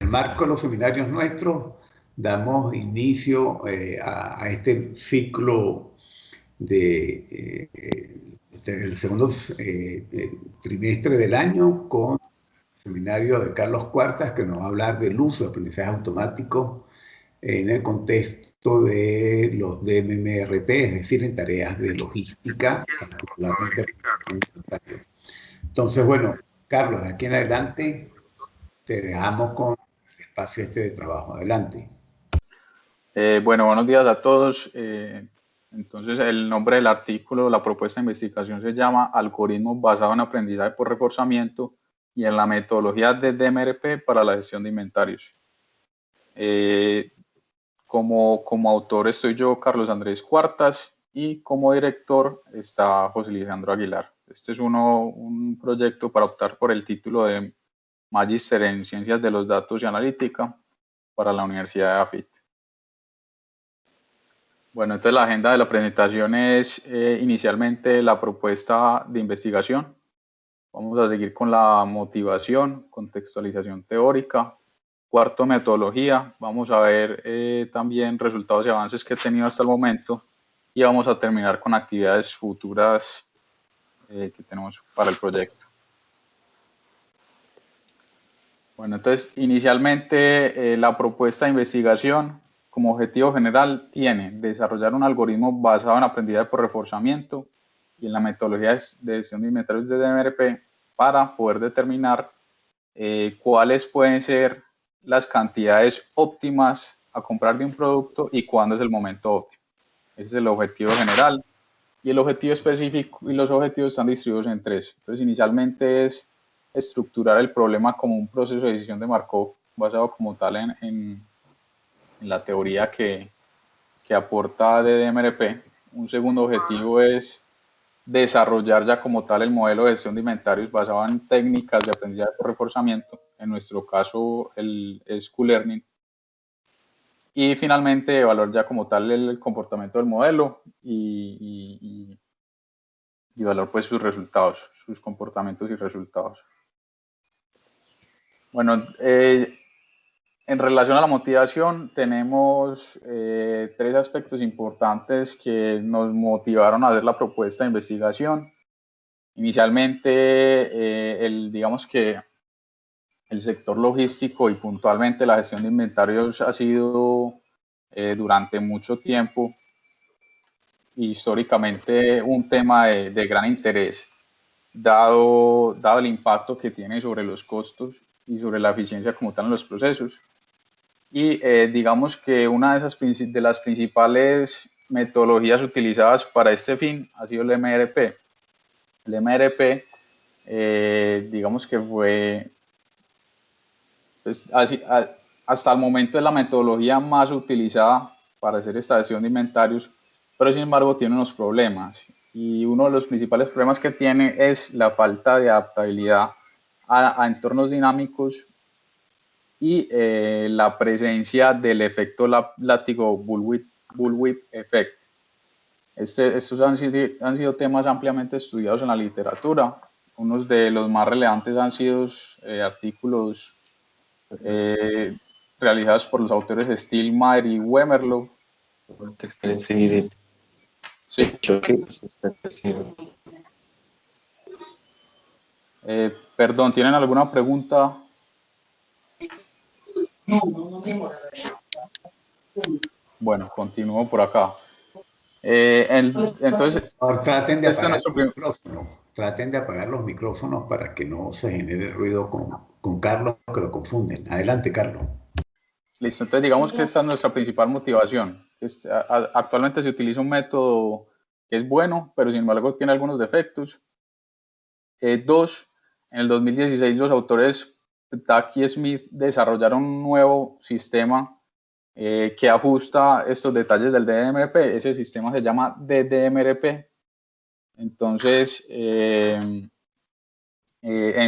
marco de los seminarios nuestros, damos inicio a este ciclo el segundo trimestre del año con el seminario de Carlos Cuartas, que nos va a hablar del uso de aprendizaje automático en el contexto de los DMMRP, es decir, en tareas de logística, particularmente. Entonces, bueno, Carlos, de aquí en adelante te dejamos con el espacio este de trabajo. Adelante. Bueno, buenos días a todos. Entonces, el nombre del artículo, la propuesta de investigación se llama Algoritmos basados en aprendizaje por reforzamiento y en la metodología de DMRP para la gestión de inventarios. Como autor estoy yo, Carlos Andrés Cuartas, y como director está José Lisandro Aguilar. Este es un proyecto para optar por el título de Magíster en Ciencias de los Datos y Analítica para la Universidad de AFIT. Bueno, entonces la agenda de la presentación es inicialmente la propuesta de investigación. Vamos a seguir con la motivación, contextualización teórica. Cuarto, metodología. Vamos a ver también resultados y avances que he tenido hasta el momento. Y vamos a terminar con actividades futuras que tenemos para el proyecto. Bueno, entonces inicialmente la propuesta de investigación como objetivo general tiene desarrollar un algoritmo basado en aprendizaje por reforzamiento y en la metodología de gestión de inventarios de DMRP para poder determinar cuáles pueden ser las cantidades óptimas a comprar de un producto y cuándo es el momento óptimo. Ese es el objetivo general. Y el objetivo específico y los objetivos están distribuidos en tres. Entonces, inicialmente es estructurar el problema como un proceso de decisión de Markov basado como tal en la teoría que aporta DDMRP. Un segundo objetivo es desarrollar ya como tal el modelo de gestión de inventarios basado en técnicas de aprendizaje por reforzamiento, en nuestro caso es Q-Learning. Y finalmente evaluar ya como tal el comportamiento del modelo y evaluar pues sus resultados, sus comportamientos y resultados. Bueno, en relación a la motivación, tenemos tres aspectos importantes que nos motivaron a hacer la propuesta de investigación. Inicialmente, digamos que el sector logístico y puntualmente la gestión de inventarios ha sido durante mucho tiempo históricamente un tema de gran interés, dado el impacto que tiene sobre los costos y sobre la eficiencia como tal en los procesos. Y digamos que una de las principales metodologías utilizadas para este fin ha sido el MRP. El MRP, digamos que fue, pues, hasta el momento es la metodología más utilizada para hacer esta gestión de inventarios, pero sin embargo tiene unos problemas. Y uno de los principales problemas que tiene es la falta de adaptabilidad a entornos dinámicos y la presencia del efecto látigo bullwhip effect. Estos han sido temas ampliamente estudiados en la literatura. Unos de los más relevantes han sido artículos realizados por los autores Stilmeier y Wemerlo. Sí. Perdón, ¿tienen alguna pregunta? Bueno, continúo por acá. Entonces, traten de apagar los micrófonos. Traten de apagar los micrófonos para que no se genere ruido con Carlos, que lo confunden. Adelante, Carlos. Listo, entonces digamos que esta es nuestra principal motivación. Actualmente se utiliza un método que es bueno, pero sin embargo tiene algunos defectos. Dos, en el 2016 los autores Tack y Smith desarrollaron un nuevo sistema que ajusta estos detalles del DDMRP. Ese sistema se llama DDMRP. Entonces, en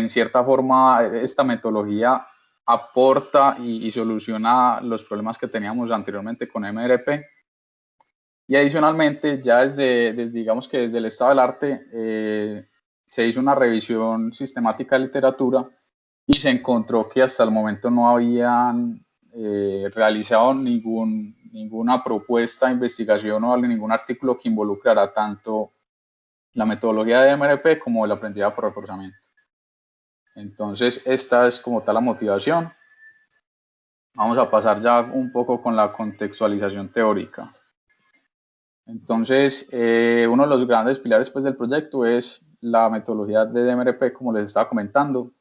cierta forma, esta metodología aporta y soluciona los problemas que teníamos anteriormente con MRP. Y adicionalmente, ya digamos que desde el estado del arte, se hizo una revisión sistemática de literatura y se encontró que hasta el momento no habían realizado ninguna propuesta de investigación o ningún artículo que involucrara tanto la metodología de MRP como el aprendizaje por reforzamiento. Entonces, esta es como tal la motivación. Vamos a pasar ya un poco con la contextualización teórica. Entonces, uno de los grandes pilares pues, del proyecto es la metodología de DMRP, como les estaba comentando.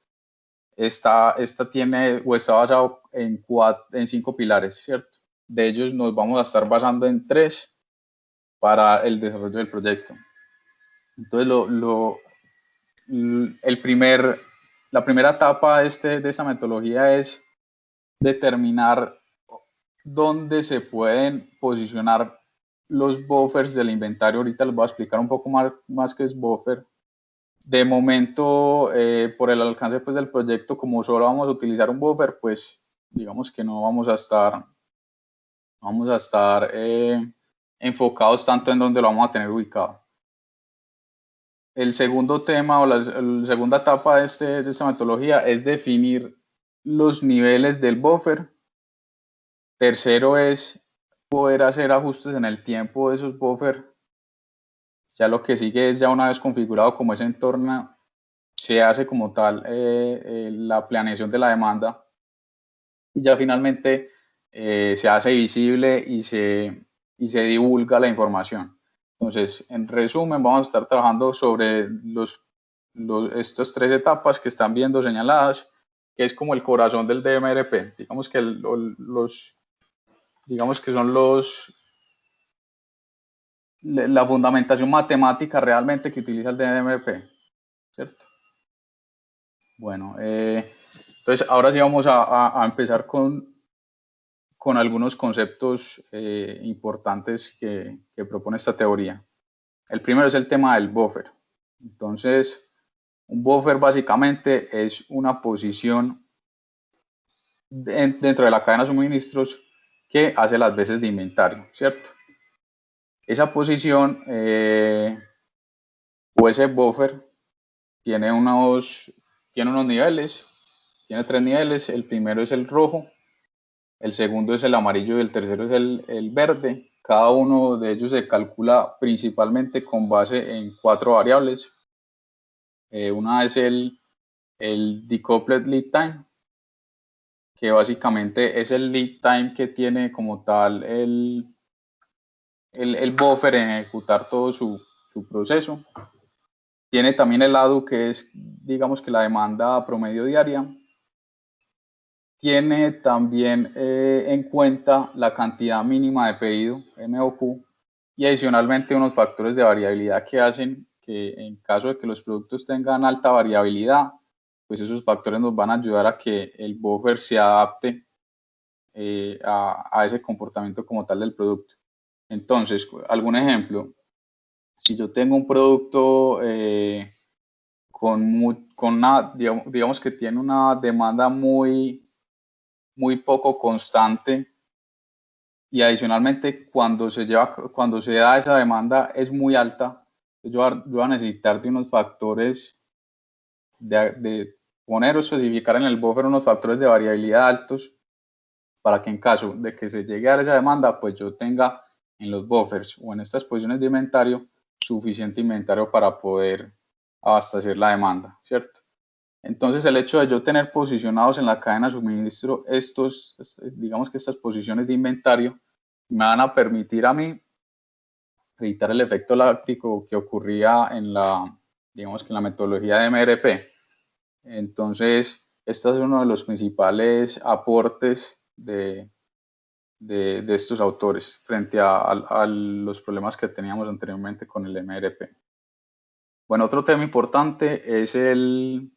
Esta tiene o está basado en 5 pilares, ¿cierto? De ellos nos vamos a estar basando en 3 para el desarrollo del proyecto. Entonces, la primera etapa de esta metodología es determinar dónde se pueden posicionar los buffers del inventario. Ahorita les voy a explicar un poco más qué es buffer. De momento, por el alcance pues, del proyecto, como solo vamos a utilizar un buffer, pues digamos que no vamos a estar enfocados tanto en dónde lo vamos a tener ubicado. El segundo tema o la segunda etapa de esta metodología es definir los niveles del buffer. Tercero es poder hacer ajustes en el tiempo de esos buffers. Ya lo que sigue es ya una vez configurado como ese entorno, se hace como tal la planeación de la demanda y ya finalmente se hace visible y se divulga la información. Entonces, en resumen, vamos a estar trabajando sobre estas 3 etapas que están viendo señaladas, que es como el corazón del DMRP. Digamos que son la fundamentación matemática realmente que utiliza el DMRP, ¿cierto? Bueno, entonces ahora sí vamos a empezar con algunos conceptos importantes que propone esta teoría. El primero es el tema del buffer. Entonces, un buffer básicamente es una posición dentro de la cadena de suministros que hace las veces de inventario, ¿cierto? Esa posición o ese buffer tiene unos niveles, tiene 3 niveles. El primero es el rojo, el segundo es el amarillo y el tercero es el verde. Cada uno de ellos se calcula principalmente con base en 4 variables. Una es el decoupled lead time, que básicamente es el lead time que tiene como tal el buffer en ejecutar todo su proceso. Tiene también el ADU, que es, digamos que la demanda promedio diaria. Tiene también en cuenta la cantidad mínima de pedido, MOQ, y adicionalmente unos factores de variabilidad que hacen que en caso de que los productos tengan alta variabilidad, pues esos factores nos van a ayudar a que el buffer se adapte a ese comportamiento como tal del producto. Entonces, algún ejemplo, si yo tengo un producto digamos que tiene una demanda muy poco constante y adicionalmente cuando se da esa demanda es muy alta, yo voy a necesitar de unos factores de poner o especificar en el buffer unos factores de variabilidad altos para que en caso de que se llegue a dar esa demanda, pues yo tenga en los buffers o en estas posiciones de inventario suficiente inventario para poder abastecer la demanda, ¿cierto? Entonces, el hecho de yo tener posicionados en la cadena de suministro digamos que estas posiciones de inventario me van a permitir a mí evitar el efecto láctico que ocurría digamos que en la metodología de MRP. Entonces, este es uno de los principales aportes de estos autores frente a los problemas que teníamos anteriormente con el MRP. Bueno, otro tema importante es el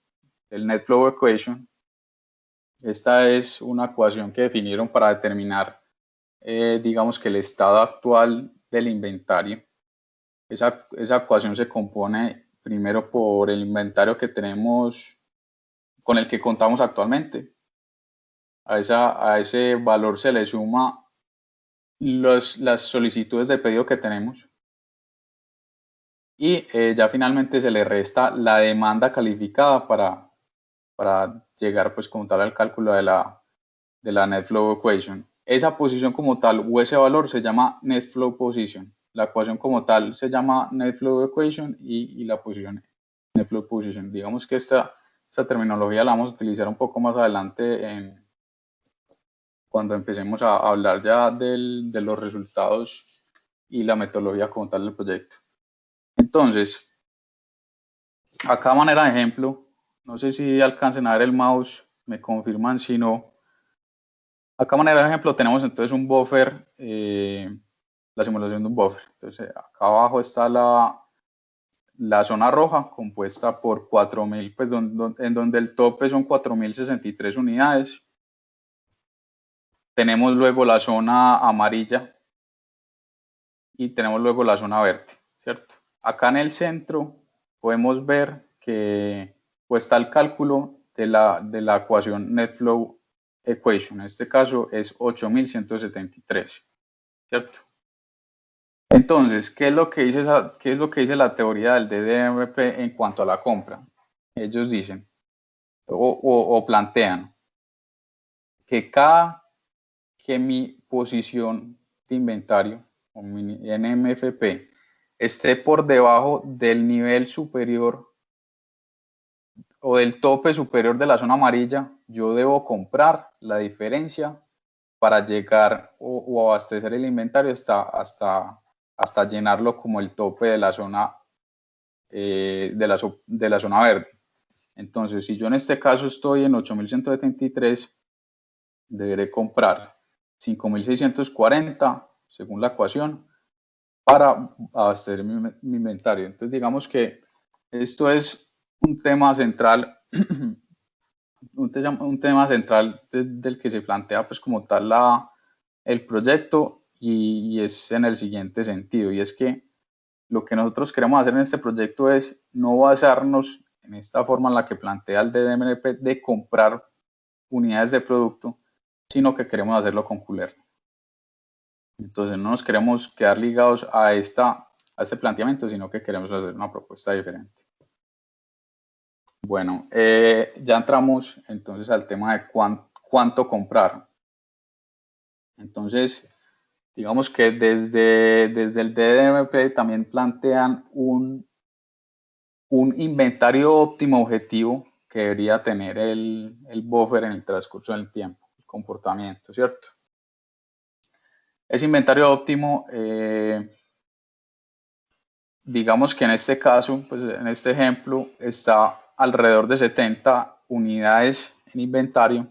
Net Flow Equation. Esta es una ecuación que definieron para determinar, digamos que el estado actual del inventario. Esa ecuación se compone primero por el inventario que tenemos, con el que contamos actualmente. A ese valor se le suma las solicitudes de pedido que tenemos y ya finalmente se le resta la demanda calificada para para llegar pues como tal al cálculo de la Net Flow Equation. Esa posición como tal o ese valor se llama Net Flow Position. La ecuación como tal se llama Net Flow Equation y la posición Net Flow Position. Digamos que esta terminología la vamos a utilizar un poco más adelante cuando empecemos a hablar ya de los resultados y la metodología como tal del proyecto. Entonces, acá a manera de ejemplo, no sé si alcancen a ver el mouse, me confirman si no. Acá a manera de ejemplo tenemos entonces un buffer, la simulación de un buffer. Entonces acá abajo está la zona roja compuesta por 4.000, pues en donde el tope son 4.063 unidades. Tenemos luego la zona amarilla y tenemos luego la zona verde, ¿cierto? Acá en el centro podemos ver que pues, está el cálculo de la ecuación Net Flow Equation. En este caso es 8.173, ¿cierto? Entonces, ¿qué es lo que dice la teoría del DDMP en cuanto a la compra? Ellos dicen o plantean que que mi posición de inventario o mi NMFP esté por debajo del nivel superior o del tope superior de la zona amarilla, yo debo comprar la diferencia para llegar o abastecer el inventario hasta llenarlo como el tope de la zona de la zona verde. Entonces, si yo en este caso estoy en 8.173, deberé comprar 5.640 según la ecuación para abastecer mi inventario. Entonces, digamos que esto es un tema central, un tema central del que se plantea pues como tal el proyecto y es en el siguiente sentido, y es que lo que nosotros queremos hacer en este proyecto es no basarnos en esta forma en la que plantea el DDMP de comprar unidades de producto, sino que queremos hacerlo con Kulerna. Entonces no nos queremos quedar ligados a este planteamiento, sino que queremos hacer una propuesta diferente. Bueno, ya entramos entonces al tema de cuánto comprar. Entonces, digamos que desde el DDMP también plantean un inventario óptimo objetivo que debería tener el buffer en el transcurso del tiempo, el comportamiento, ¿cierto? Ese inventario óptimo, digamos que en este caso, pues en este ejemplo, está alrededor de 70 unidades en inventario,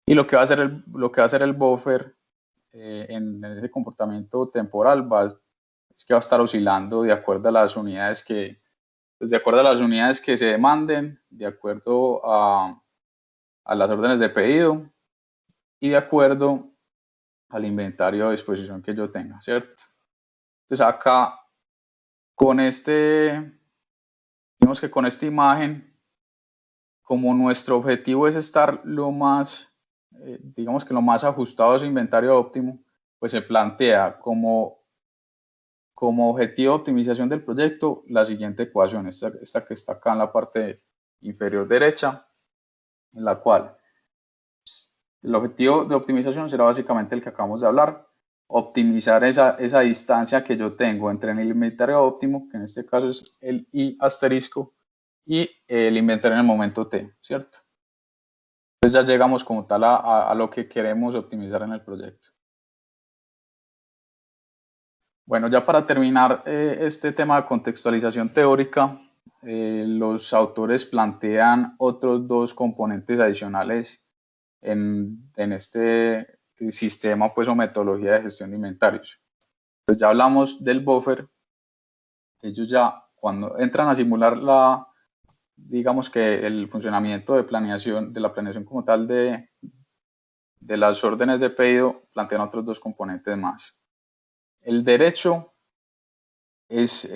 y lo que va a hacer el buffer en ese comportamiento temporal es que va a estar oscilando de acuerdo a las unidades que se demanden, de acuerdo a las órdenes de pedido y de acuerdo al inventario de disposición que yo tenga, ¿cierto? Entonces acá digamos que con esta imagen, como nuestro objetivo es estar digamos que lo más ajustado a ese inventario óptimo, pues se plantea como objetivo de optimización del proyecto la siguiente ecuación, esta que está acá en la parte inferior derecha, en la cual el objetivo de optimización será básicamente el que acabamos de hablar, optimizar esa distancia que yo tengo entre el inventario óptimo, que en este caso es el I asterisco, y el inventario en el momento T, ¿cierto? Entonces ya llegamos como tal a lo que queremos optimizar en el proyecto. Bueno, ya para terminar este tema de contextualización teórica, los autores plantean otros dos componentes adicionales en este sistema pues, o metodología de gestión de inventarios. Pues ya hablamos del buffer. Ellos ya cuando entran a simular digamos que el funcionamiento de la planeación como tal de las órdenes de pedido, plantean otros dos componentes más. El derecho es,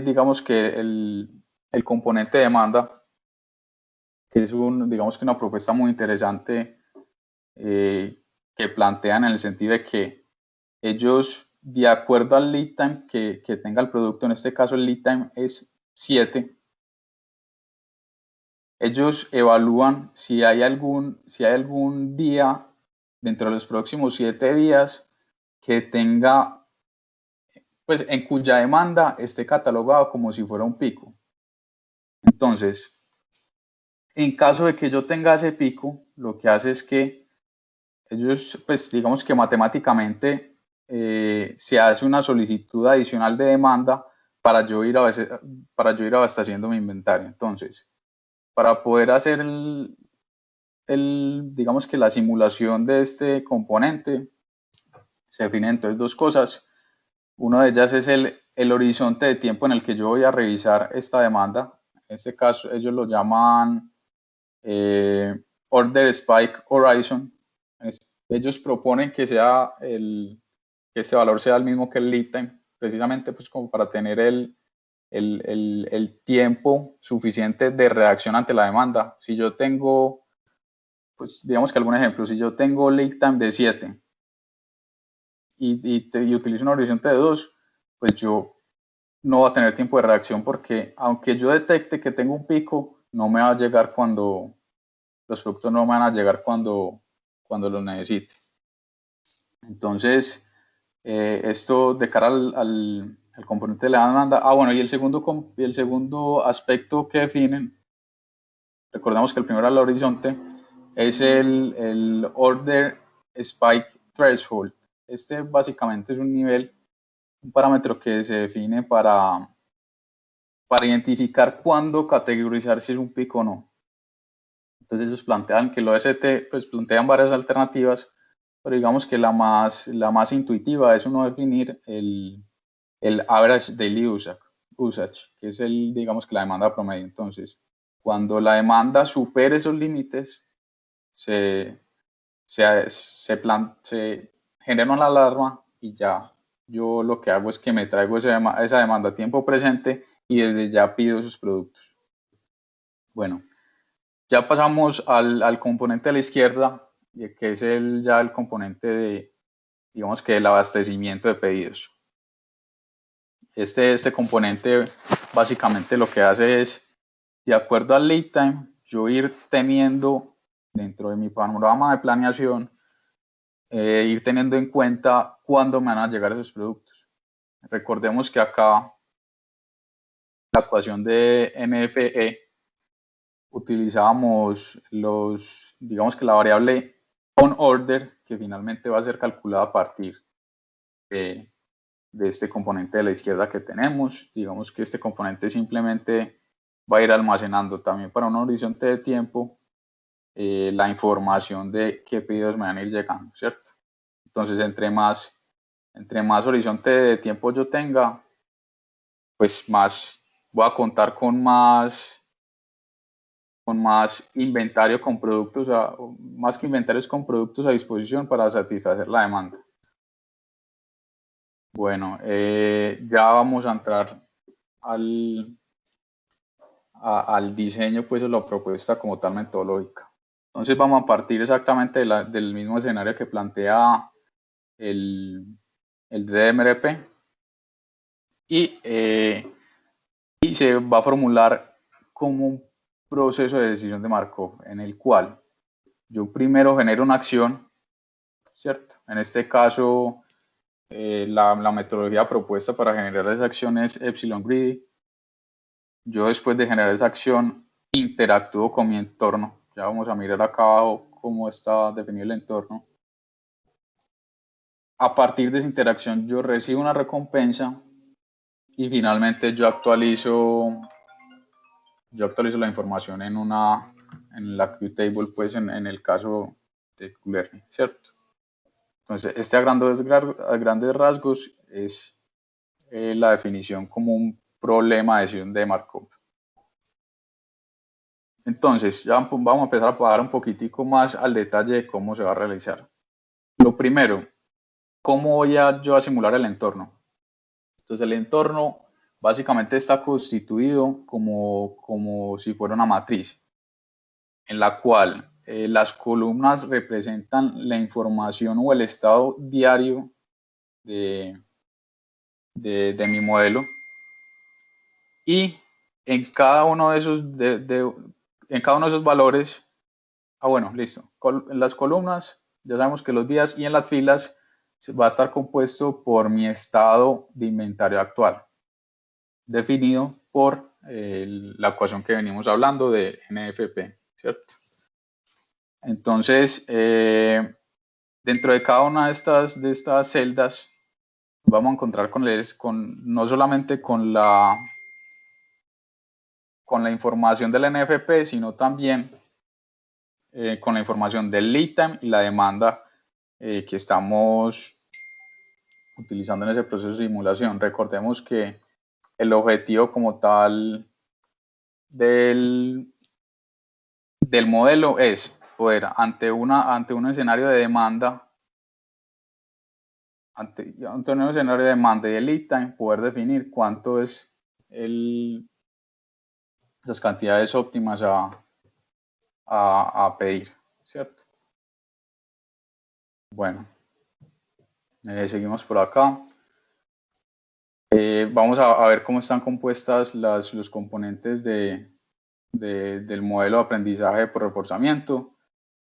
digamos que el componente de demanda, que es digamos que una propuesta muy interesante que plantean en el sentido de que ellos, de acuerdo al lead time que tenga el producto, en este caso el lead time es 7, ellos evalúan si hay algún día dentro de los próximos 7 días que tenga, pues en cuya demanda esté catalogado como si fuera un pico. Entonces, en caso de que yo tenga ese pico, lo que hace es que ellos, pues digamos que matemáticamente se hace una solicitud adicional de demanda para yo ir abasteciendo mi inventario. Entonces, para poder hacer digamos que la simulación de este componente, se definen entonces dos cosas. Una de ellas es el horizonte de tiempo en el que yo voy a revisar esta demanda. En este caso, ellos lo llaman Order Spike Horizon. Ellos proponen que este valor sea el mismo que el lead time, precisamente pues como para tener el tiempo suficiente de reacción ante la demanda. Si yo tengo, pues digamos que algún ejemplo, si yo tengo lead time de 7 y utilizo un horizonte de 2, pues yo no voy a tener tiempo de reacción porque aunque yo detecte que tengo un pico, no me va a llegar los productos no me van a llegar cuando los necesite. Entonces, esto de cara al componente de la demanda. Bueno, y el segundo aspecto que definen, recordemos que el primero era el horizonte, es el Order Spike Threshold. Este básicamente es un parámetro que se define para identificar cuándo categorizar si es un pico o no. Entonces ellos plantean que el OST, pues plantean varias alternativas, pero digamos que la más intuitiva es uno definir el average daily usage, que es digamos que la demanda promedio. Entonces, cuando la demanda supere esos límites, se genera una alarma y ya yo lo que hago es que me traigo esa demanda a tiempo presente y desde ya pido esos productos. Bueno, ya pasamos al componente de la izquierda, que es ya el componente digamos que del abastecimiento de pedidos. Este componente básicamente lo que hace es, de acuerdo al lead time, yo ir teniendo dentro de mi panorama de planeación, ir teniendo en cuenta cuándo me van a llegar esos productos. Recordemos que acá la ecuación de NFE utilizábamos digamos que la variable on order, que finalmente va a ser calculada a partir de este componente de la izquierda que tenemos. Digamos que este componente simplemente va a ir almacenando también para un horizonte de tiempo la información de qué pedidos me van a ir llegando, ¿cierto? Entonces, entre más horizonte de tiempo yo tenga, pues más voy a contar con más inventario con productos, más que inventarios con productos a disposición para satisfacer la demanda. Bueno, ya vamos a entrar al diseño, pues, de la propuesta como tal metodológica. Entonces vamos a partir exactamente del mismo escenario que plantea el DMRP y se va a formular como un proceso de decisión de Markov en el cual yo primero genero una acción, ¿cierto? En este caso, la metodología propuesta para generar esa acción es Epsilon Greedy. Yo después de generar esa acción interactúo con mi entorno. Ya vamos a mirar acá abajo cómo está definido el entorno. A partir de esa interacción yo recibo una recompensa y finalmente yo actualizo la información en la QTable, pues en el caso de Kubernetes, ¿cierto? Entonces, a grandes rasgos es la definición como un problema de decisión de Markov. Entonces, ya vamos a empezar a pagar un poquitico más al detalle de cómo se va a realizar. Lo primero, ¿cómo voy yo a simular el entorno? Entonces, el entorno básicamente está constituido como si fuera una matriz, en la cual las columnas representan la información o el estado diario de mi modelo, y en cada uno de esos en cada uno de esos valores, bueno, listo. En las columnas ya sabemos que los días, y en las filas va a estar compuesto por mi estado de inventario actual, definido por la ecuación que venimos hablando de NFP, ¿cierto? Entonces, dentro de cada una de estas celdas, vamos a encontrar no solamente con la información del NFP, sino también con la información del lead time y la demanda que estamos utilizando en ese proceso de simulación. Recordemos que el objetivo como tal del modelo es poder ante un escenario de demanda, ante un escenario de demanda y de lead time, poder definir cuánto es las cantidades óptimas a pedir, ¿cierto? Bueno, seguimos por acá. Vamos a ver cómo están compuestas los componentes del modelo de aprendizaje por reforzamiento.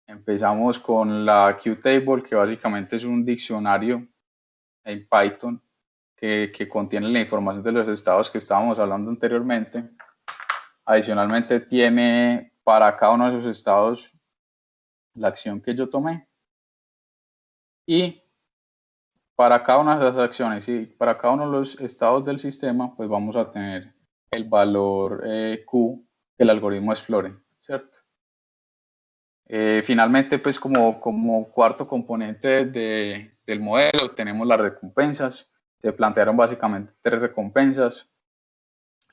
Empezamos con la QTable, que básicamente es un diccionario en Python que contiene la información de los estados que estábamos hablando anteriormente. Adicionalmente tiene para cada uno de esos estados la acción que yo tomé, y para cada una de las acciones y para cada uno de los estados del sistema, pues vamos a tener el valor Q que el algoritmo explore, ¿cierto? Finalmente, pues como cuarto componente del modelo, tenemos las recompensas. Se plantearon básicamente 3 recompensas.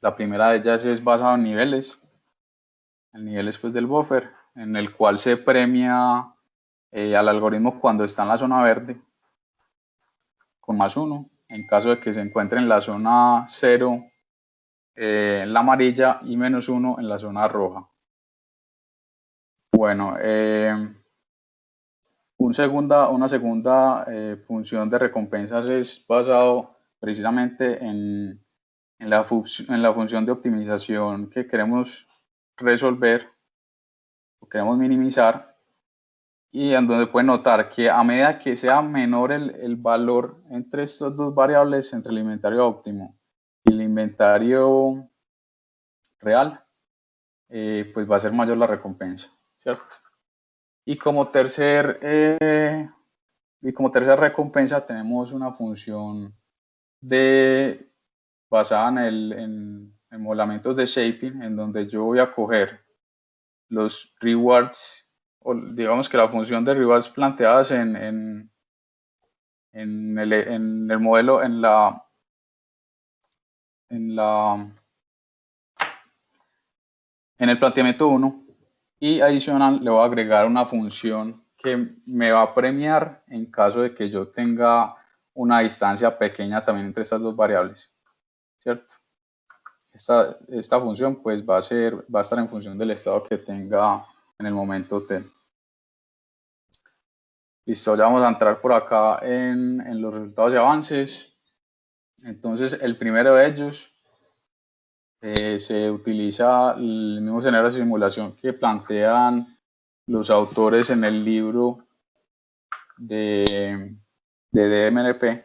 La primera de ellas es basada en niveles, pues, del buffer, en el cual se premia al algoritmo cuando está en la zona verde con +1, en caso de que se encuentre en la zona 0 en la amarilla y -1 en la zona roja. Bueno, una segunda función de recompensas es basado precisamente en la función de optimización que queremos resolver o queremos minimizar, y en donde pueden notar que a medida que sea menor el valor entre estas dos variables, entre el inventario óptimo y el inventario real, pues va a ser mayor la recompensa, ¿cierto? Y como tercera recompensa tenemos una función basada en modelamientos de shaping, en donde yo voy a coger los rewards, o digamos que la función de rewards planteadas en el modelo, en el planteamiento 1, y adicional le voy a agregar una función que me va a premiar en caso de que yo tenga una distancia pequeña también entre estas dos variables, ¿cierto? Esta función pues va a estar en función del estado que tenga en el momento t. Listo, ya vamos a entrar por acá en los resultados y avances. Entonces, el primero de ellos se utiliza el mismo escenario de simulación que plantean los autores en el libro de DMRP.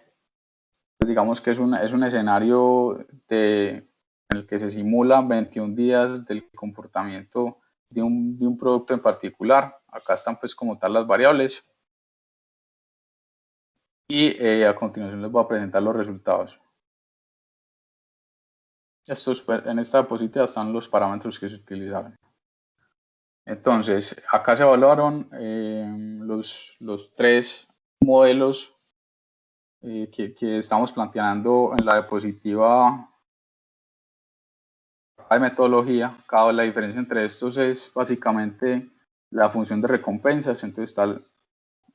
Pues digamos que es un escenario en el que se simulan 21 días del comportamiento de un producto en particular. Acá están pues como tal las variables, y a continuación les voy a presentar los resultados. En esta diapositiva están los parámetros que se utilizaron. Entonces, acá se evaluaron los 3 modelos que estamos planteando en la diapositiva de metodología. La diferencia entre estos es básicamente la función de recompensas. Entonces está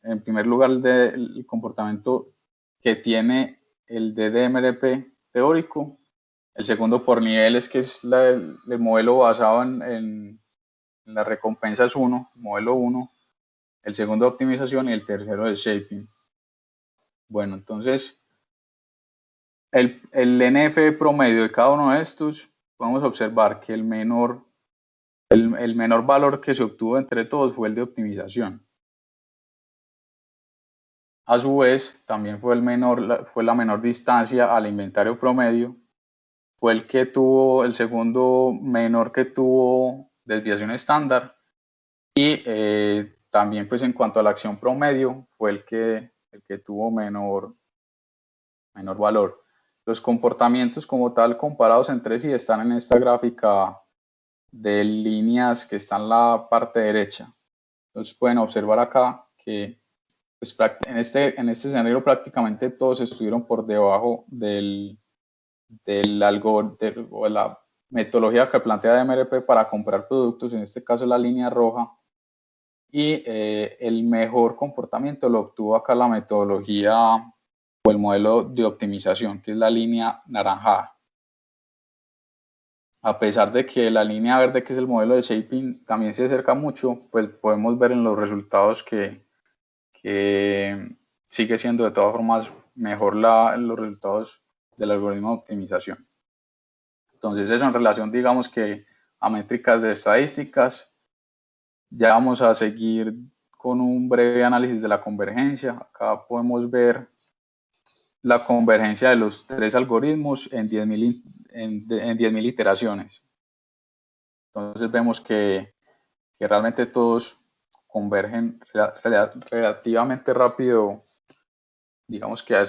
en primer lugar el comportamiento que tiene el DMRP teórico, el segundo por niveles, que es el modelo basado en las recompensas 1, modelo 1, el segundo de optimización y el tercero de shaping. Bueno, entonces el NF promedio de cada uno de estos, podemos observar que el menor El menor valor que se obtuvo entre todos fue el de optimización. A su vez, también fue la menor distancia al inventario promedio. Fue el que tuvo, el segundo menor que tuvo desviación estándar. Y también, pues en cuanto a la acción promedio, fue el que tuvo menor valor. Los comportamientos como tal comparados entre sí están en esta gráfica de líneas que está en la parte derecha. Entonces pueden observar acá que pues, en este escenario prácticamente todos estuvieron por debajo del algoritmo o la metodología que plantea DMRP para comprar productos, en este caso la línea roja, y el mejor comportamiento lo obtuvo acá la metodología o el modelo de optimización, que es la línea naranjada. A pesar de que la línea verde, que es el modelo de shaping, también se acerca mucho, pues podemos ver en los resultados que sigue siendo de todas formas mejor los resultados del algoritmo de optimización. Entonces eso en relación, digamos que a métricas de estadísticas. Ya vamos a seguir con un breve análisis de la convergencia. Acá podemos ver la convergencia de los tres algoritmos en 10.000 iteraciones. Entonces vemos que realmente todos convergen relativamente rápido, digamos que a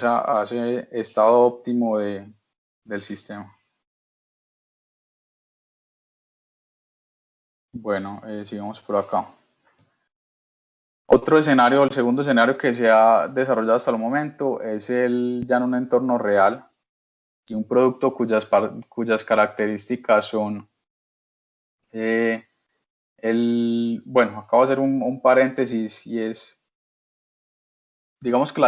ese estado óptimo del sistema. Bueno, sigamos por acá. Otro escenario, el segundo escenario que se ha desarrollado hasta el momento es ya en un entorno real y un producto cuyas características son, bueno, acabo de hacer un paréntesis y es, digamos que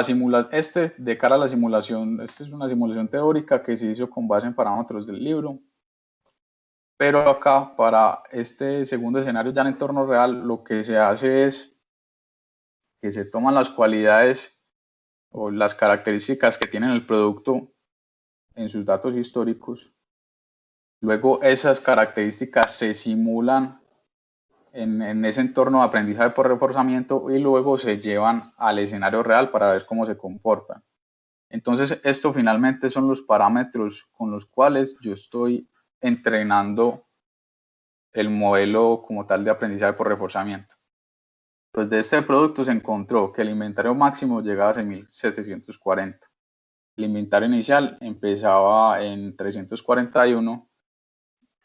de cara a la simulación, esta es una simulación teórica que se hizo con base en parámetros del libro, pero acá para este segundo escenario ya en entorno real lo que se hace es que se toman las cualidades o las características que tiene el producto en sus datos históricos. Luego esas características se simulan en ese entorno de aprendizaje por reforzamiento y luego se llevan al escenario real para ver cómo se comportan. Entonces, esto finalmente son los parámetros con los cuales yo estoy entrenando el modelo como tal de aprendizaje por reforzamiento. Pues de este producto se encontró que el inventario máximo llegaba a 6.740. El inventario inicial empezaba en 341.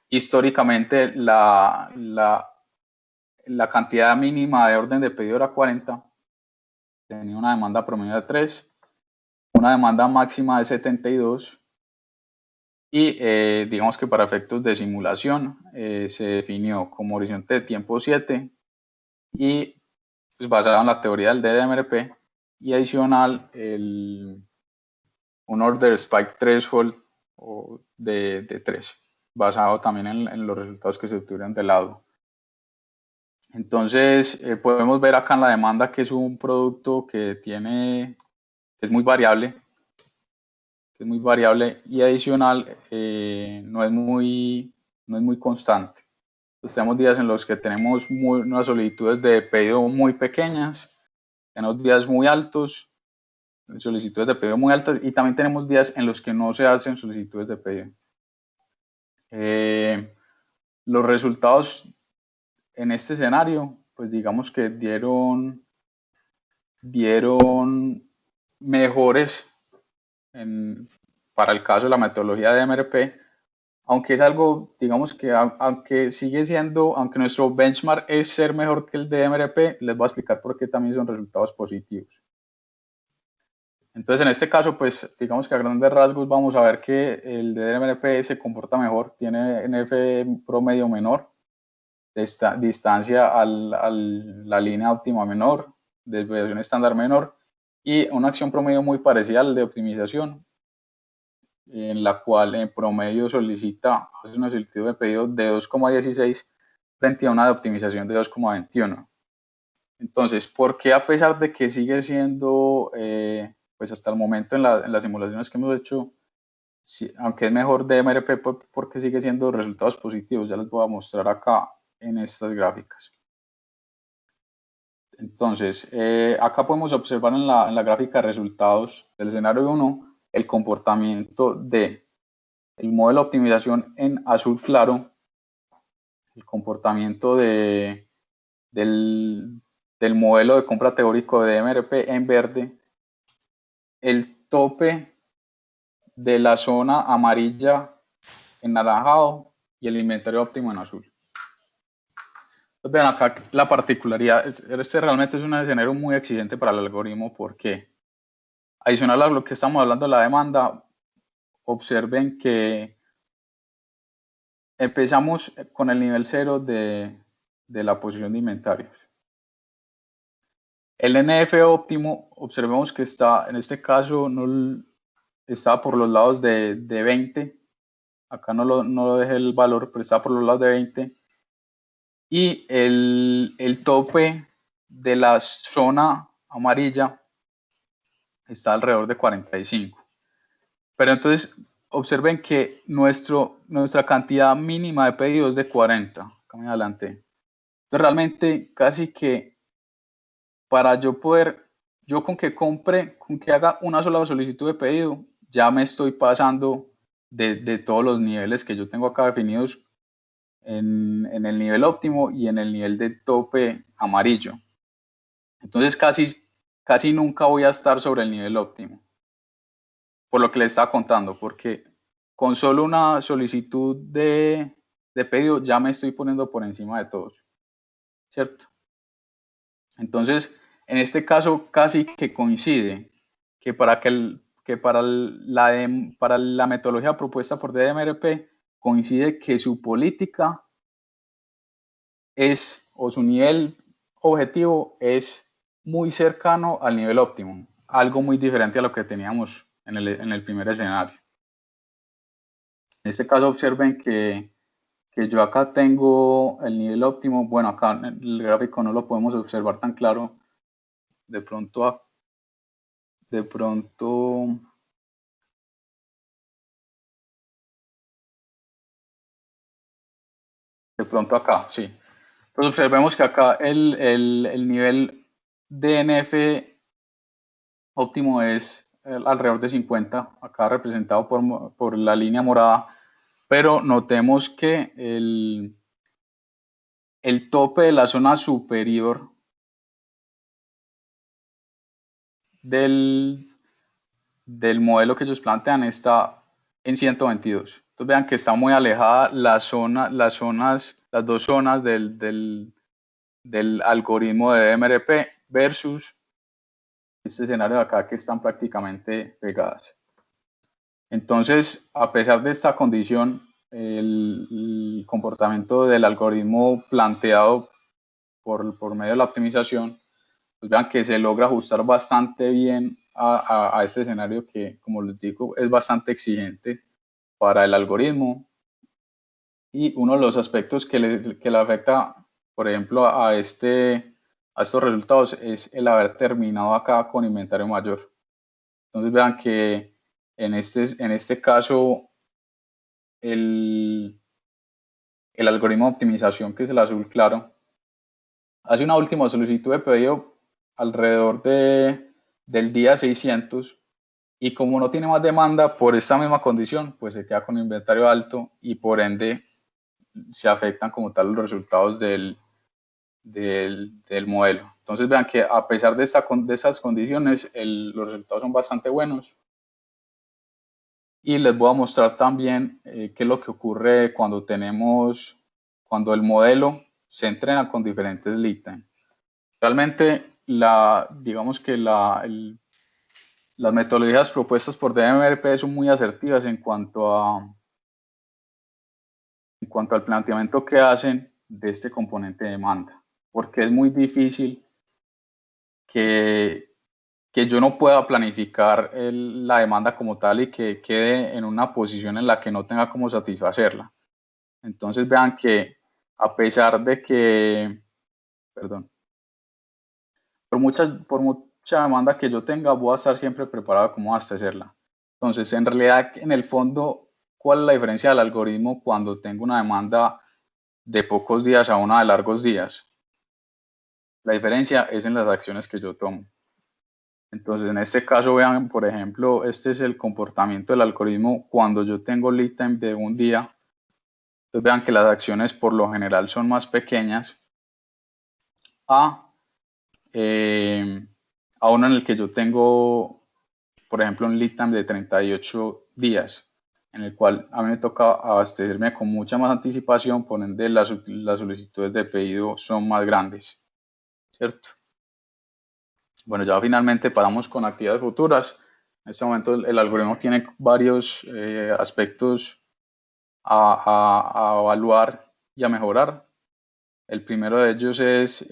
Históricamente la cantidad mínima de orden de pedido era 40. Tenía una demanda promedio de 3, una demanda máxima de 72 y digamos que para efectos de simulación se definió como horizonte de tiempo 7 y pues, basado en la teoría del DDMRP y adicional un order spike threshold de 3, basado también en los resultados que se obtuvieron del lado. Entonces, podemos ver acá en la demanda que es un producto que es muy variable, y adicional no es muy constante. Entonces, tenemos días en los que tenemos unas solicitudes de pedido muy pequeñas, tenemos días muy altos, solicitudes de pedido muy altas, y también tenemos días en los que no se hacen solicitudes de pedido. Los resultados en este escenario, pues digamos que dieron mejores para el caso de la metodología de MRP, aunque es algo, digamos que aunque sigue siendo, aunque nuestro benchmark es ser mejor que el de MRP, les voy a explicar por qué también son resultados positivos. Entonces, en este caso, pues digamos que a grandes rasgos vamos a ver que el de MRP se comporta mejor, tiene NF promedio menor, distancia a la línea óptima menor, desviación estándar menor y una acción promedio muy parecida al de optimización, en la cual en promedio hace una solicitud de pedido de 2,16 frente a una de optimización de 2,21. Entonces, ¿por qué a pesar de que sigue siendo, pues hasta el momento en las simulaciones que hemos hecho, aunque es mejor de MRP, porque sigue siendo resultados positivos? Ya les voy a mostrar acá en estas gráficas. Entonces, acá podemos observar en la gráfica de resultados del escenario 1 el comportamiento del modelo de optimización en azul claro, el comportamiento del modelo de compra teórico de MRP en verde, el tope de la zona amarilla en naranjado y el inventario óptimo en azul. Entonces, vean acá la particularidad. Este realmente es un escenario muy exigente para el algoritmo porque, adicional a lo que estamos hablando de la demanda, observen que empezamos con el nivel 0 de la posición de inventarios. El NF óptimo, observemos que está, en este caso, no está por los lados de 20. Acá no lo dejé el valor, pero está por los lados de 20. Y el tope de la zona amarilla está alrededor de 45. Pero entonces, observen que nuestra cantidad mínima de pedidos es de 40. Acá me adelanté. Entonces, realmente, casi que para yo poder, yo con que compre, con que haga una sola solicitud de pedido, ya me estoy pasando de todos los niveles que yo tengo acá definidos en el nivel óptimo y en el nivel de tope amarillo. Entonces casi nunca voy a estar sobre el nivel óptimo, por lo que les estaba contando, porque con solo una solicitud de pedido ya me estoy poniendo por encima de todos, ¿cierto? Entonces, en este caso casi que coincide que para la metodología propuesta por DMRP coincide que su política o su nivel objetivo es muy cercano al nivel óptimo, algo muy diferente a lo que teníamos en el primer escenario. En este caso observen que yo acá tengo el nivel óptimo. Bueno, acá en el gráfico no lo podemos observar tan claro. De pronto acá, sí. Entonces observemos que acá el nivel DNF óptimo es alrededor de 50, acá representado por la línea morada, pero notemos que el tope de la zona superior del modelo que ellos plantean está en 122. Entonces vean que está muy alejada las dos zonas del algoritmo de MRP versus este escenario de acá que están prácticamente pegadas. Entonces, a pesar de esta condición, el comportamiento del algoritmo planteado por medio de la optimización, pues vean que se logra ajustar bastante bien a este escenario que, como les digo, es bastante exigente para el algoritmo. Y uno de los aspectos que le afecta, por ejemplo, a estos resultados es el haber terminado acá con inventario mayor. Entonces vean que en este caso el algoritmo de optimización, que es el azul claro, hace una última solicitud de pedido alrededor del día 600 y como no tiene más demanda por esta misma condición, pues se queda con inventario alto y por ende se afectan como tal los resultados del modelo. Entonces vean que a pesar de esas condiciones, los resultados son bastante buenos. Y les voy a mostrar también qué es lo que ocurre cuando el modelo se entrena con diferentes lead time. Realmente, digamos que las metodologías propuestas por DMRP son muy asertivas en cuanto al planteamiento que hacen de este componente de demanda, porque es muy difícil que yo no pueda planificar la demanda como tal y que quede en una posición en la que no tenga cómo satisfacerla. Entonces vean que a pesar de que, por mucha demanda que yo tenga, voy a estar siempre preparado cómo abastecerla. Entonces, en realidad, en el fondo, ¿cuál es la diferencia del algoritmo cuando tengo una demanda de pocos días a una de largos días. La diferencia es en las acciones que yo tomo. Entonces, en este caso, vean, por ejemplo, este es el comportamiento del algoritmo cuando yo tengo lead time de un día. Entonces, vean que las acciones por lo general son más pequeñas a uno en el que yo tengo, por ejemplo, un lead time de 38 días, en el cual a mí me toca abastecerme con mucha más anticipación, por ende las solicitudes de pedido son más grandes, ¿cierto? Bueno, ya finalmente pasamos con actividades futuras. En este momento el algoritmo tiene varios aspectos a evaluar y a mejorar. El primero de ellos es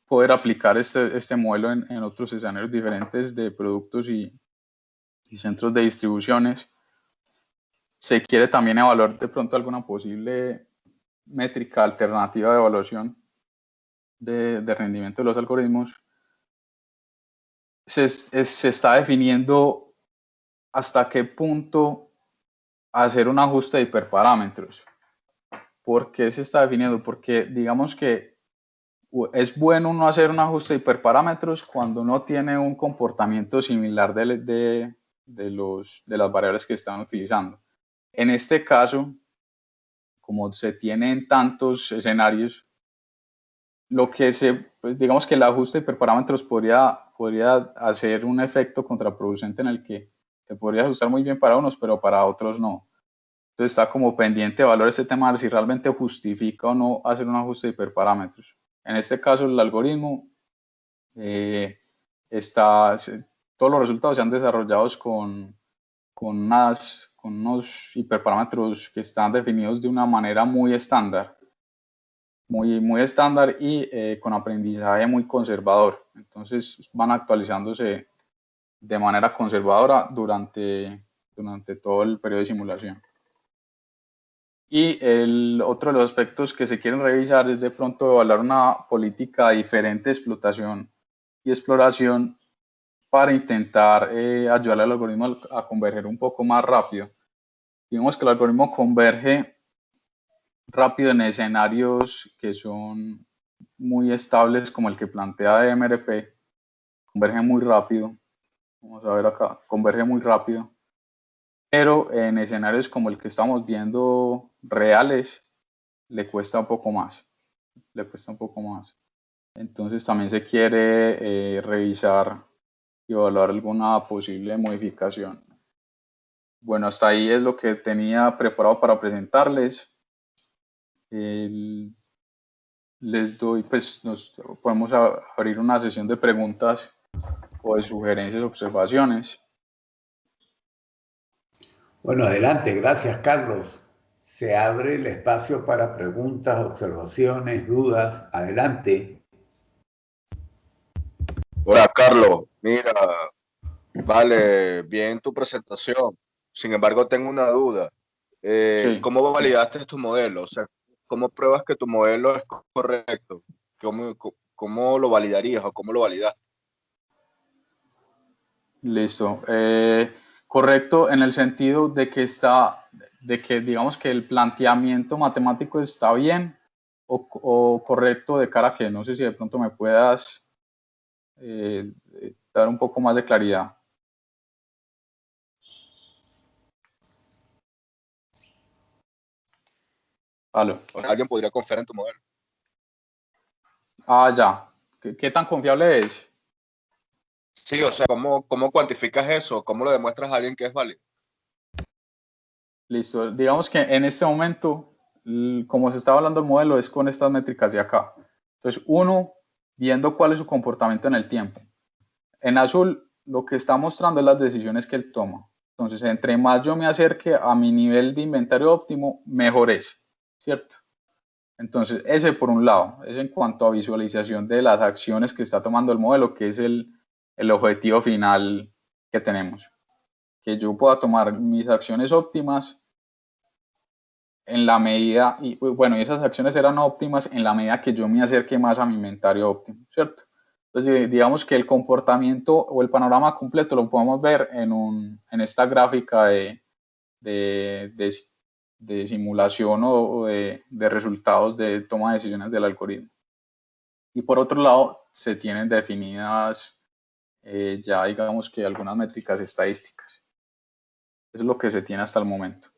poder aplicar este modelo en otros escenarios diferentes de productos y centros de distribuciones. Se quiere también evaluar de pronto alguna posible métrica alternativa de evaluación de rendimiento de los algoritmos. Se está definiendo hasta qué punto hacer un ajuste de hiperparámetros. ¿Por qué se está definiendo? Porque digamos que es bueno no hacer un ajuste de hiperparámetros cuando uno tiene un comportamiento similar de las variables que están utilizando. En este caso, como se tiene en tantos escenarios, pues digamos que el ajuste de hiperparámetros podría hacer un efecto contraproducente en el que se podría ajustar muy bien para unos, pero para otros no. Entonces está como pendiente de valorar este tema de si realmente justifica o no hacer un ajuste de hiperparámetros. En este caso, el algoritmo todos los resultados se han desarrollado con unos hiperparámetros que están definidos de una manera muy estándar, muy estándar y con aprendizaje muy conservador. Entonces van actualizándose de manera conservadora durante todo el periodo de simulación. Y otro de los aspectos que se quieren revisar es de pronto evaluar una política diferente de explotación y exploración para intentar ayudar al algoritmo a converger un poco más rápido. Digamos que el algoritmo converge rápido en escenarios que son muy estables, como el que plantea DMRP, converge muy rápido. Vamos a ver acá, converge muy rápido. Pero en escenarios como el que estamos viendo reales, le cuesta un poco más. Le cuesta un poco más. Entonces también se quiere revisar y evaluar alguna posible modificación. Bueno, hasta ahí es lo que tenía preparado para presentarles. Les doy, pues podemos abrir una sesión de preguntas o de sugerencias, observaciones. Bueno, adelante, gracias Carlos. Se abre el espacio para preguntas, observaciones, dudas. Adelante. Hola Carlos, mira, vale, bien tu presentación. Sin embargo, tengo una duda. Sí, ¿Cómo validaste tu modelo? O sea, ¿cómo pruebas que tu modelo es correcto? ¿Cómo lo validarías o cómo lo validaste? listo. Correcto en el sentido de que digamos que el planteamiento matemático está bien o correcto de cara a que no sé si de pronto me puedas dar un poco más de claridad. Aló. O sea, ¿alguien podría confiar en tu modelo? Ah, ya. ¿Qué tan confiable es? Sí, o sea, ¿cómo cuantificas eso? ¿Cómo lo demuestras a alguien que es válido? Listo. Digamos que en este momento, como se está hablando el modelo, es con estas métricas de acá. Entonces, uno, viendo cuál es su comportamiento en el tiempo. En azul, lo que está mostrando es las decisiones que él toma. Entonces, entre más yo me acerque a mi nivel de inventario óptimo, mejor es, ¿cierto? Entonces, ese por un lado, es en cuanto a visualización de las acciones que está tomando el modelo, que es el objetivo final que tenemos. Que yo pueda tomar mis acciones óptimas en la medida, y bueno, y esas acciones eran óptimas en la medida que yo me acerque más a mi inventario óptimo, ¿cierto? Entonces, digamos que el comportamiento o el panorama completo lo podemos ver en esta gráfica de de simulación o de resultados de toma de decisiones del algoritmo. Y por otro lado, se tienen definidas ya digamos que algunas métricas estadísticas. Eso es lo que se tiene hasta el momento.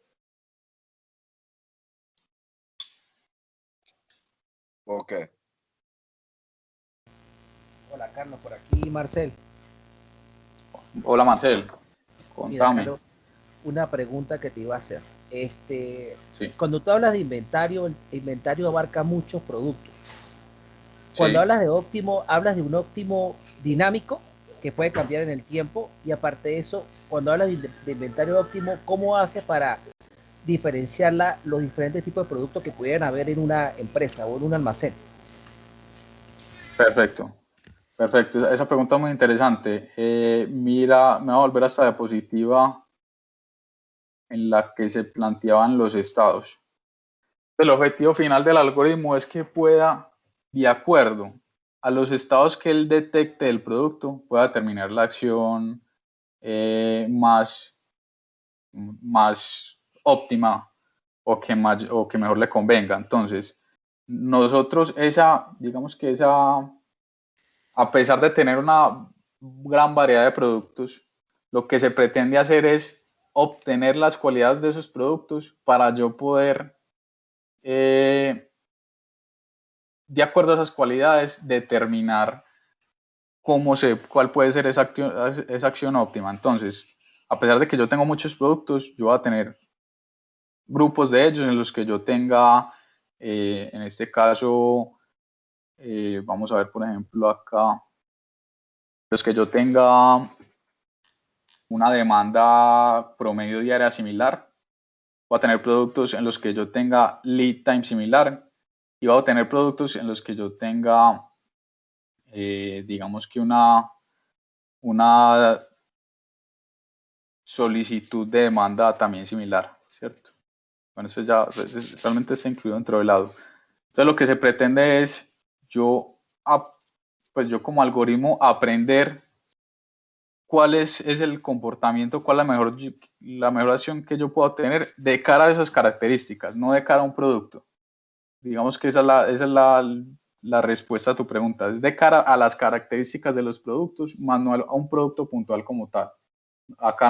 Ok. Hola Carlos, por aquí Marcel. Hola Marcel, Mira, contame. Carlos, una pregunta que te iba a hacer. Sí, Cuando tú hablas de inventario, el inventario abarca muchos productos. Cuando sí, hablas de óptimo, hablas de un óptimo dinámico que puede cambiar en el tiempo y aparte de eso, cuando hablas de inventario óptimo, ¿cómo haces para diferenciar los diferentes tipos de productos que pudieran haber en una empresa o en un almacén? perfecto. Perfecto, esa pregunta es muy interesante. Mira, me voy a volver a esta diapositiva en la que se planteaban los estados. El objetivo final del algoritmo es que pueda, de acuerdo a los estados que él detecte del producto, pueda determinar la acción más óptima o que mejor le convenga. Entonces, nosotros digamos que a pesar de tener una gran variedad de productos, lo que se pretende hacer es obtener las cualidades de esos productos para yo poder, de acuerdo a esas cualidades, determinar cuál puede ser esa acción óptima. Entonces, a pesar de que yo tengo muchos productos, yo voy a tener grupos de ellos en los que yo tenga, en este caso, vamos a ver, por ejemplo, acá, los que yo tenga una demanda promedio diaria similar, voy a tener productos en los que yo tenga lead time similar y voy a tener productos en los que yo tenga, digamos que una solicitud de demanda también similar, ¿cierto? Bueno, eso ya realmente está incluido dentro del lado. Entonces lo que se pretende es pues yo como algoritmo aprender cuál es el comportamiento, cuál es la mejor acción que yo puedo tener de cara a esas características, no de cara a un producto. Digamos que esa es la respuesta a tu pregunta. Es de cara a las características de los productos, más no a un producto puntual como tal. Acá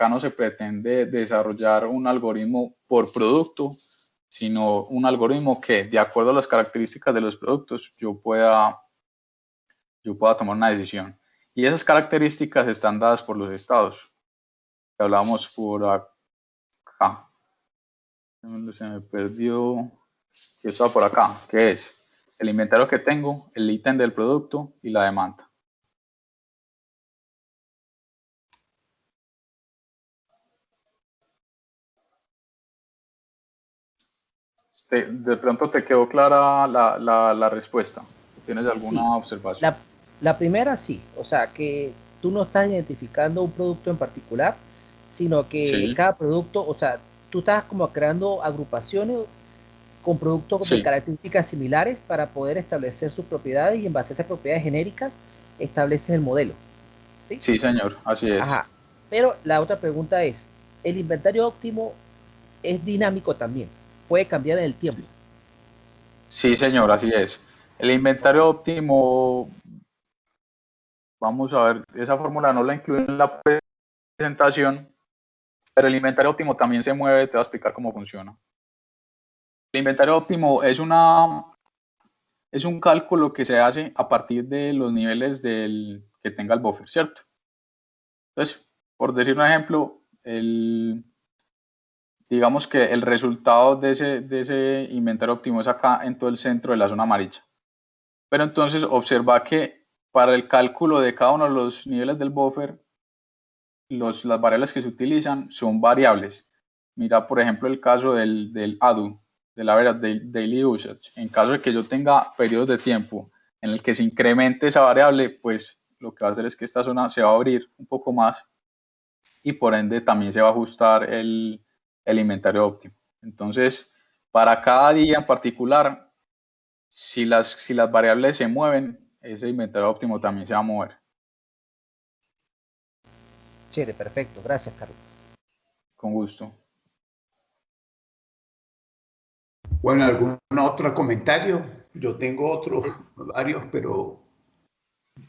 no se pretende desarrollar un algoritmo por producto, sino un algoritmo que, de acuerdo a las características de los productos, yo pueda tomar una decisión. Y esas características están dadas por los estados. Que hablamos por acá. Se me perdió. Yo estaba por acá. ¿Qué es? El inventario que tengo, el ítem del producto y la demanda. De pronto te quedó clara la respuesta. ¿Tienes Sí, alguna observación? la primera sí, o sea que tú no estás identificando un producto en particular, sino que Sí, cada producto, o sea, tú estás como creando agrupaciones con productos de sí, características similares para poder establecer sus propiedades y en base a esas propiedades genéricas estableces el modelo, ¿sí? sí, señor, así es. Ajá. Pero la otra pregunta es, ¿el inventario óptimo es dinámico también? ¿Puede cambiar en el tiempo? Sí, señor, así es. El inventario óptimo, vamos a ver, esa fórmula no la incluí en la presentación, pero el inventario óptimo también se mueve, te voy a explicar cómo funciona. El inventario óptimo es un cálculo que se hace a partir de los niveles que tenga el buffer, ¿cierto? Entonces, por decir un ejemplo, digamos que el resultado de ese inventario óptimo es acá en todo el centro de la zona amarilla. Pero entonces observa que para el cálculo de cada uno de los niveles del buffer, las variables que se utilizan son variables. Mira, por ejemplo, el caso del ADU, de la Daily Usage. En caso de que yo tenga periodos de tiempo en el que se incremente esa variable, pues lo que va a hacer es que esta zona se va a abrir un poco más y por ende también se va a ajustar el inventario óptimo. Entonces, para cada día en particular, si las variables se mueven, ese inventario óptimo también se va a mover. Chévere, perfecto. Gracias, Carlos. Con gusto. Bueno, ¿algún otro comentario? Yo tengo otros, varios, pero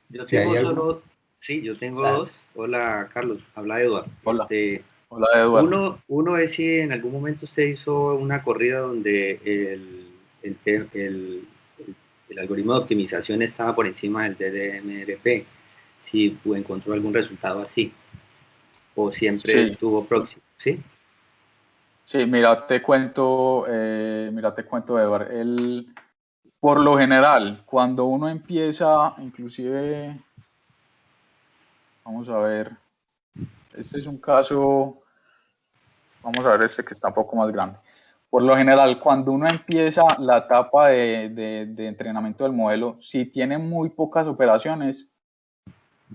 Yo si hay tengo algún... solo, sí, yo tengo Dale. dos. Hola, Carlos, habla Eduardo. Hola. Hola, Eduardo. Uno es si en algún momento usted hizo una corrida donde el algoritmo de optimización estaba por encima del DDMRP, si encontró algún resultado así, o siempre Sí. estuvo próximo, ¿sí? Sí, mira, te cuento, Eduardo. Por lo general, cuando uno empieza, inclusive, vamos a ver, este es un caso, vamos a ver este que está un poco más grande. Por lo general, cuando uno empieza la etapa de entrenamiento del modelo, si tiene muy pocas operaciones,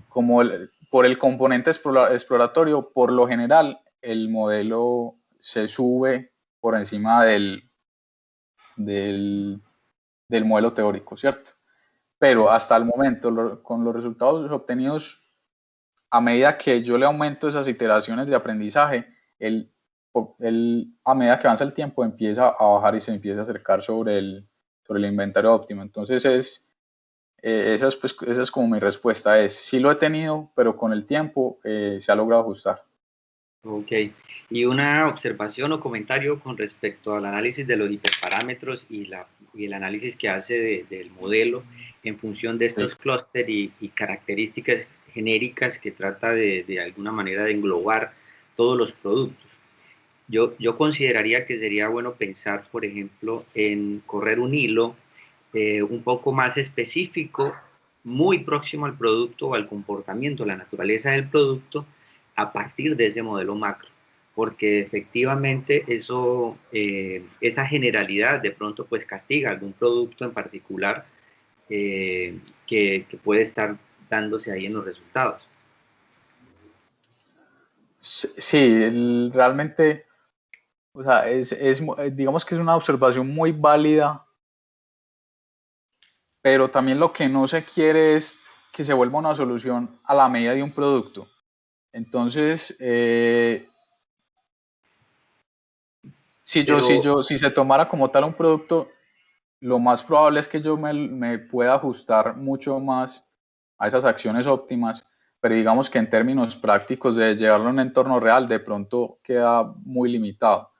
como por el componente exploratorio, por lo general, el modelo se sube por encima del modelo teórico, ¿cierto? Pero hasta el momento, con los resultados obtenidos, a medida que yo le aumento esas iteraciones de aprendizaje, a medida que avanza el tiempo, empieza a bajar y se empieza a acercar sobre el inventario óptimo. Entonces, esa es como mi respuesta, sí lo he tenido, pero con el tiempo se ha logrado ajustar. Ok, y una observación o comentario con respecto al análisis de los hiperparámetros y el análisis que hace del modelo en función de estos clústeres y características genéricas que trata de alguna manera de englobar todos los productos. Yo consideraría que sería bueno pensar, por ejemplo, en correr un hilo un poco más específico, muy próximo al producto o al comportamiento, la naturaleza del producto, a partir de ese modelo macro, porque efectivamente eso, esa generalidad de pronto pues castiga algún producto en particular que puede estar dándose ahí en los resultados. Sí, realmente, o sea, digamos que es una observación muy válida, pero también lo que no se quiere es que se vuelva una solución a la medida de un producto. Entonces, si se tomara como tal un producto, lo más probable es que yo me pueda ajustar mucho más a esas acciones óptimas, pero digamos que en términos prácticos de llevarlo a un entorno real, de pronto queda muy limitado.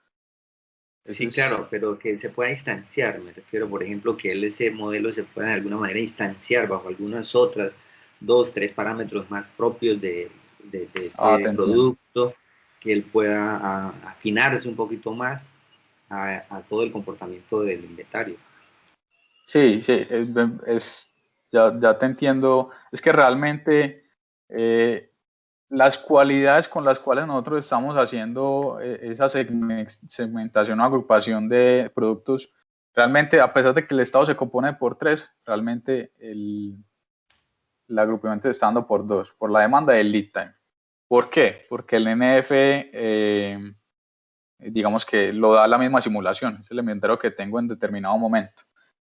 Sí, claro, pero que se pueda instanciar, me refiero, por ejemplo, que ese modelo se pueda de alguna manera instanciar bajo algunas otras 2, 3 parámetros más propios de ese producto, que él pueda afinarse un poquito más a todo el comportamiento del inventario. Sí, ya te entiendo. Es que realmente las cualidades con las cuales nosotros estamos haciendo esa segmentación o agrupación de productos, realmente, a pesar de que el estado se compone por 3, realmente el agrupamiento está dando por 2, por la demanda y el lead time. ¿Por qué? Porque el NF, digamos que lo da la misma simulación, es el inventario que tengo en determinado momento.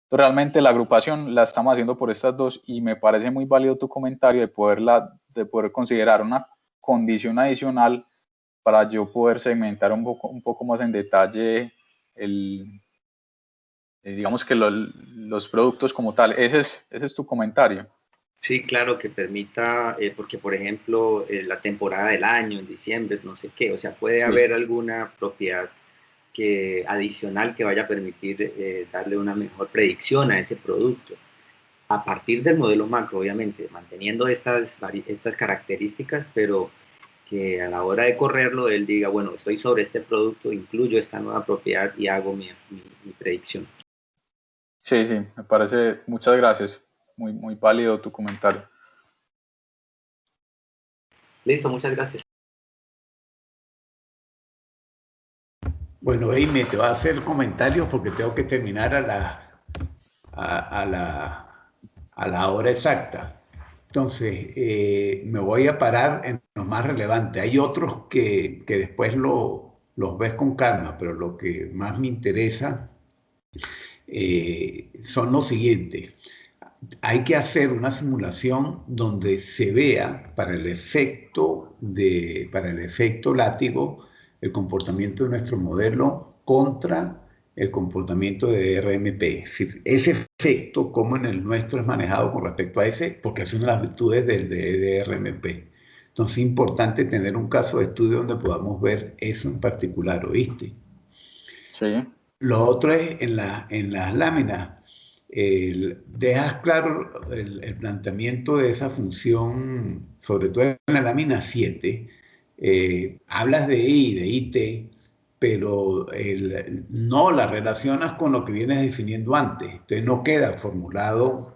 Entonces, realmente la agrupación la estamos haciendo por estas dos y me parece muy válido tu comentario de poder considerar una condición adicional para yo poder segmentar un poco más en detalle digamos que los productos como tal. Ese es tu comentario. Sí, claro, que permita, porque por ejemplo, la temporada del año, en diciembre, no sé qué, o sea, puede haber alguna propiedad adicional que vaya a permitir darle una mejor predicción a ese producto. A partir del modelo macro, obviamente, manteniendo estas características, pero que a la hora de correrlo, él diga, bueno, estoy sobre este producto, incluyo esta nueva propiedad y hago mi predicción. Sí, me parece, muchas gracias. Muy, muy válido tu comentario. Listo, muchas gracias. Bueno, Eime, te voy a hacer comentarios porque tengo que terminar a la hora exacta. Entonces, me voy a parar en lo más relevante. Hay otros que después los ves con calma, pero lo que más me interesa son los siguientes. Hay que hacer una simulación donde se vea para el efecto látigo el comportamiento de nuestro modelo contra el comportamiento de RMP. Ese efecto, como en el nuestro es manejado con respecto a ese, porque es una de las virtudes del de RMP. Entonces es importante tener un caso de estudio donde podamos ver eso en particular, ¿oíste? Sí. Lo otro es en las láminas. Dejas claro el planteamiento de esa función, sobre todo en la lámina 7. Hablas de I, de IT, pero no la relacionas con lo que vienes definiendo antes. Entonces no queda formulado,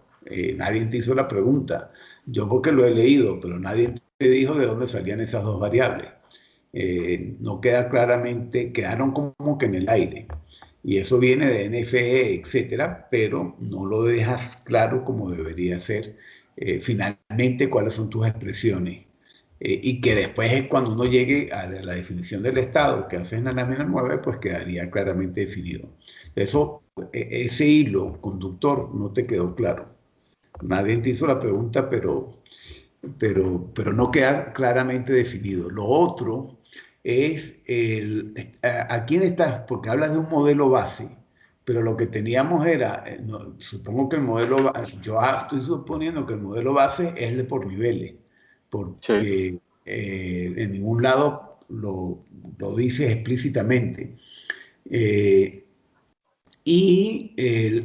nadie te hizo la pregunta. Yo porque lo he leído, pero nadie te dijo de dónde salían esas dos variables. No queda claramente, quedaron como que en el aire. Y eso viene de NFE, etcétera, pero no lo dejas claro como debería ser. Finalmente, cuáles son tus expresiones. Y que después es cuando uno llegue a la definición del Estado que haces en la lámina 9, pues quedaría claramente definido. Eso, ese hilo conductor no te quedó claro. Nadie te hizo la pregunta, pero no queda claramente definido. Lo otro es a quién estás, porque hablas de un modelo base, pero lo que teníamos era, no, supongo que el modelo, yo estoy suponiendo que el modelo base es el de por niveles, porque Sí. en ningún lado lo dices explícitamente.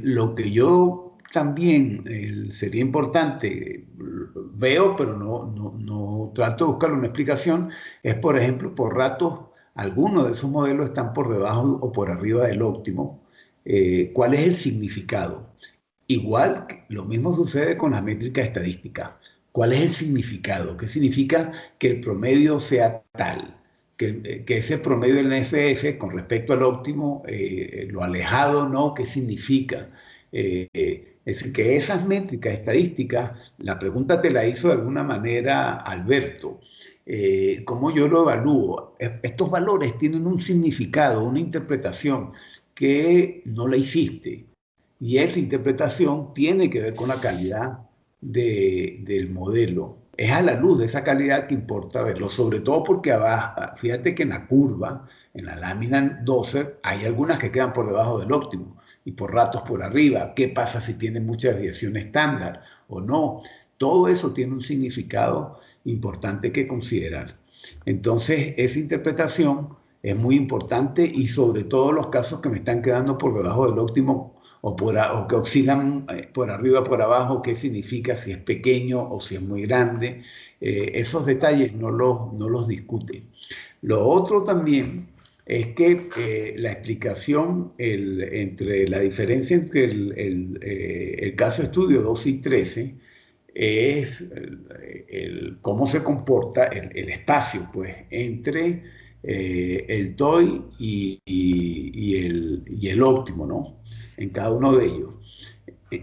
Lo que yo también sería importante, veo, pero no trato de buscar una explicación, es, por ejemplo, por ratos, algunos de esos modelos están por debajo o por arriba del óptimo. ¿Cuál es el significado? Igual, lo mismo sucede con las métricas estadísticas. ¿Cuál es el significado? ¿Qué significa que el promedio sea tal? Que ese promedio del NFF con respecto al óptimo, lo alejado, ¿no? ¿Qué significa? Es decir, que esas métricas estadísticas, la pregunta te la hizo de alguna manera Alberto. ¿Cómo yo lo evalúo? Estos valores tienen un significado, una interpretación que no la hiciste. Y esa interpretación tiene que ver con la calidad del modelo. Es a la luz de esa calidad que importa verlo, sobre todo porque abajo, fíjate que en la curva, en la lámina 12, hay algunas que quedan por debajo del óptimo y por ratos por arriba. ¿Qué pasa si tienen mucha desviación estándar o no? Todo eso tiene un significado importante que considerar. Entonces, esa interpretación es muy importante y sobre todo los casos que me están quedando por debajo del óptimo o que oscilan por arriba, por abajo, qué significa, si es pequeño o si es muy grande. Esos detalles no los discute. Lo otro también es que la explicación entre la diferencia entre el caso estudio 12 y 13 es cómo se comporta el espacio, pues, entre el TOI y el óptimo, ¿no? En cada uno de ellos.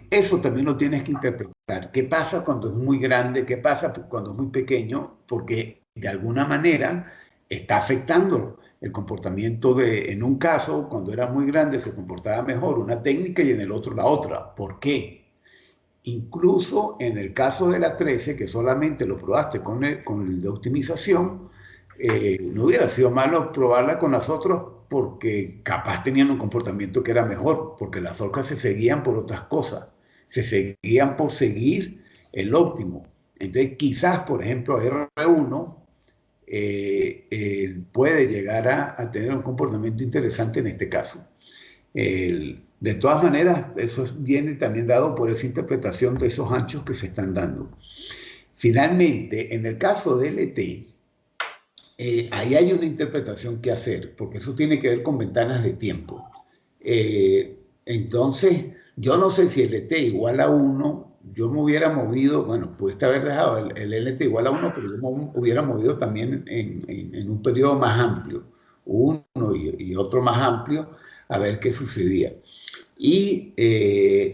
Eso también lo tienes que interpretar. ¿Qué pasa cuando es muy grande? ¿Qué pasa cuando es muy pequeño? Porque de alguna manera está afectando el comportamiento en un caso, cuando era muy grande se comportaba mejor una técnica y en el otro la otra. ¿Por qué? Incluso en el caso de la 13, que solamente lo probaste con el de optimización, no hubiera sido malo probarla con las otras porque capaz tenían un comportamiento que era mejor, porque las otras se seguían por otras cosas, se seguían por seguir el óptimo. Entonces, quizás, por ejemplo, R1 puede llegar a tener un comportamiento interesante en este caso. De todas maneras, eso viene también dado por esa interpretación de esos anchos que se están dando. Finalmente, en el caso de LT, ahí hay una interpretación que hacer, porque eso tiene que ver con ventanas de tiempo. Entonces, yo no sé si LT igual a 1, yo me hubiera movido, bueno, pudiste haber dejado el LT igual a 1, pero yo me hubiera movido también en un periodo más amplio, uno y otro más amplio, a ver qué sucedía. Y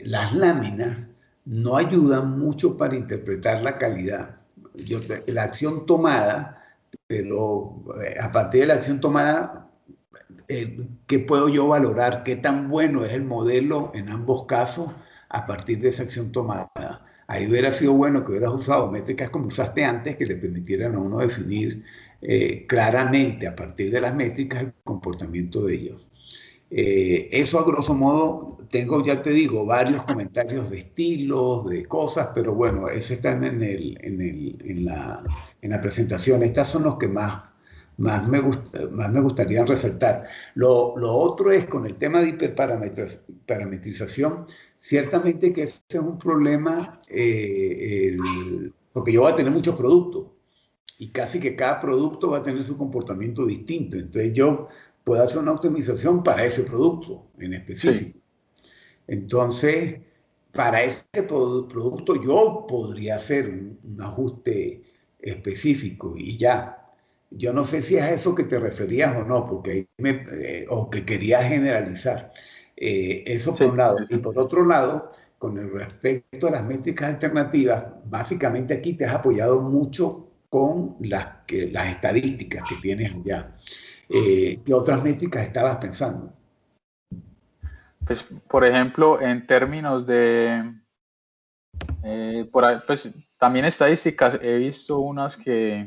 las láminas no ayudan mucho para interpretar la calidad. La acción tomada, pero a partir de la acción tomada, ¿qué puedo yo valorar? ¿Qué tan bueno es el modelo en ambos casos a partir de esa acción tomada? Ahí hubiera sido bueno que hubieras usado métricas como usaste antes, que le permitieran a uno definir claramente a partir de las métricas el comportamiento de ellos. Eso a grosso modo, tengo, ya te digo, varios comentarios de estilos, de cosas, pero bueno, eso están en la presentación. Estas son los que más me gustaría resaltar. Lo otro es con el tema de hiperparametrización, ciertamente que ese es un problema, porque yo voy a tener muchos productos y casi que cada producto va a tener su comportamiento distinto. Entonces yo puedo hacer una optimización para ese producto en específico. Sí. Entonces, para ese producto yo podría hacer un ajuste específico y ya. Yo no sé si es a eso que te referías o no, porque ahí o que querías generalizar. Eso por Sí, un lado. sí, Y por otro lado, con el respecto a las métricas alternativas, básicamente aquí te has apoyado mucho con las estadísticas que tienes allá. ¿Qué otras métricas estabas pensando? pues por ejemplo, en términos de, pues también estadísticas, he visto unas que